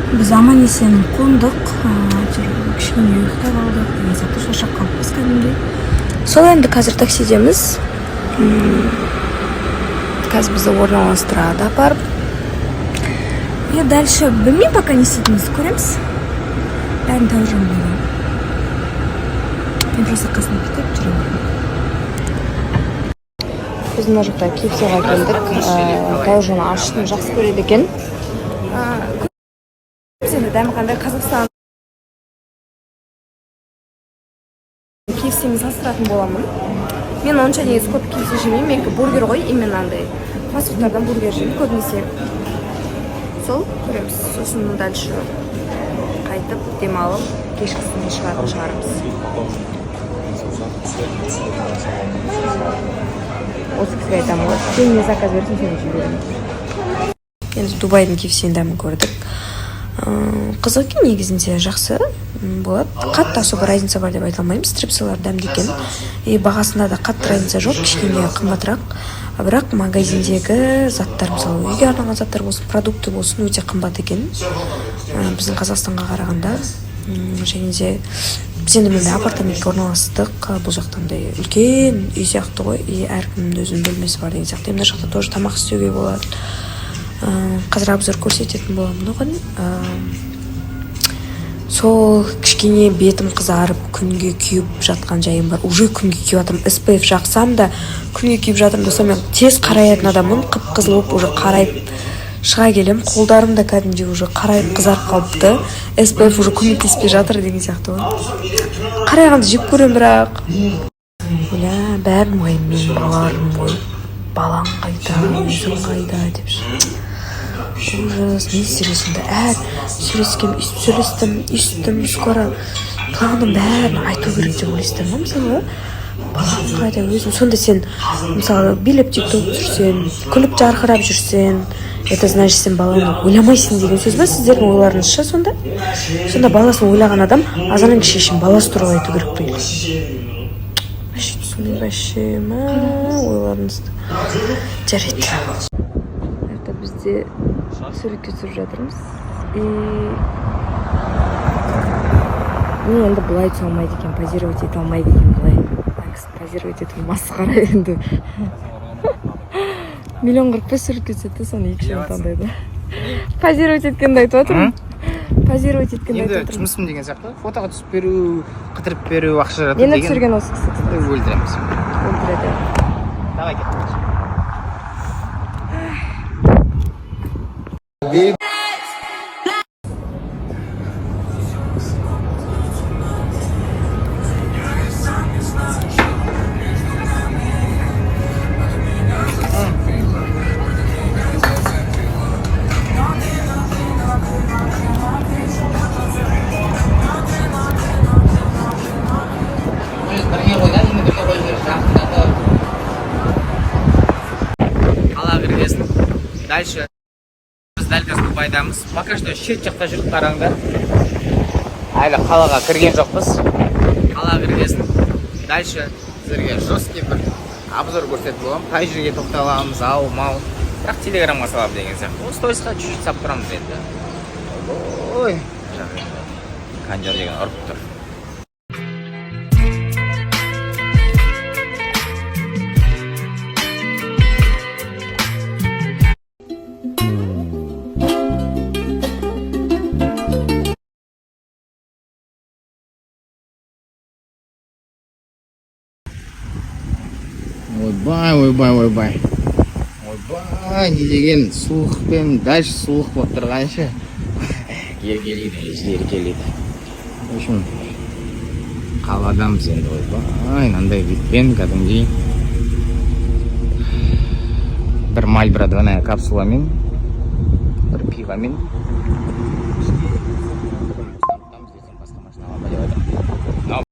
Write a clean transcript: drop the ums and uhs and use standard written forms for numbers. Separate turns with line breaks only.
Біз аман есен қондық, кішкене ұйықтап алдық, деген сияқты шаршап қалыппыз кәдімгідей. Сол енді қазір таксидеміз. Қазір бізді орналастырады апарып. И дальше білмеймін, пока не істейтінімізді көреміз. Бәрін тәужім болды. Мен просто қасына кетіп жүремін. Біз мына жақта KFC-ға келдік. Тәужім ашытын жақсы көреді екен. Енді дәмі қандай Қазақстан KFC-мен салыстыратын боламын. Мен онша негізі көп KFC жемеймін. Менікі бургер ғой, именно андай фастфудтардан бургер жеймін көбінесе. Сол көреміз. Сосын дальше қайтып демалып, кешкісін шығатын шығарымыз. Осы кісіге айтамын ғой. Сен не заказ берсін, сен үшін беремін. Енді Дубайдың KFC-ін дәмін көрдік. Қызық екен, негізінде жақсы болады. Қатты особо разница бар деп айта алмаймын. Стрипсалар дәмді екен. И бағасында да қатты разница жоқ, кішкене қымбатырақ. Бірақ магазиндегі заттар, мысалы үйге арналған заттар болсын, продукты болсын, өте қымбат екен. Біздің Қазақстанға қарағанда. Және де біз енді мында апартаментке орналастық. Бұл жақтандай үлкен үй сияқты ғой. И әркімнің өзінің бөлмесі бар деген сияқты. Мына жақта тоже тамақ істеуге болады. Қазір обзор көрсететін боламын оған. Сол кішкене бетім қызарып күнге күйіп жатқан жайым бар. Уже күнге күйіп жатырмын. SPF жақсам да күнге күйіп жатырмын. Достар, мен тез қарайтын адаммын. Қып-қызыл болып уже қарайып шыға келем. Қолдарым да кәдімгідей уже қарайып қызарып қалыпты. SPF уже көмектеспей жатыр деген сияқты ғой. Қарайғанды жеп көрем, бірақ бәрін ғой, мен балаларым ғой. Балаң қайда, өзің қайда деп ужас, не сөйлесімді сөйлескем, сөйлестім, скоро планның бәрін айту керек деп ойлайсыздар ма? Мысалы, балаң қайда, өзің. Сонда сен, мысалы, билеп тикток жүрсен, күліп жарқырап жүрсен, это значит, сен баланы ойламайсың деген сөз ба сіздердің ойларыңызша сонда? Сонда баласын ойлаған адам азаннан шешім баласы туралы айту керек пе? Вообще, ойларыңызды жарайды. Это бізде суретке түсіріп жатырмыз. Мен енді бұлай түсе алмайды екен, позировать ете алмайды екен бұлай. Позировать ету масқара енді. 1,45 суретке түседі, соны 2 жыл таңдайды. Позировать еткенді айтып отырмын. Позировать еткенді айтып отырмын.
Енді жұмысым деген сияқты, фотоға түсіп беру, қыдырып беру, ақша жарату деген.
Нені түсірген осы кісі?
Өлдіреміз.
Өлдіреді.
Давай кеттік. Дальше біз дәл қазір Дубайдамыз. Пока что шет жақта жүріп қараңдар. Әлі қалаға кірген жоқпыз. Қалаға кіргесін. Дальше сіздерге жесткий бір обзор көрсетіп боламын. Қай жерге тоқталамыз, мал. Бірақ телеграмға саламын деген сияқты. Сторисқа чуть-чуть сап тұрамыз енді. Ой, қанжар деген ұрып тұр. Ойбай. Не деген суықпен, дальше суық болып тұрғанша еркелейді. В общем, қаладамыз енді, ойбай, мынандай бетпен кәдімгідей бір мальбро двойная капсуламен, бір пивамен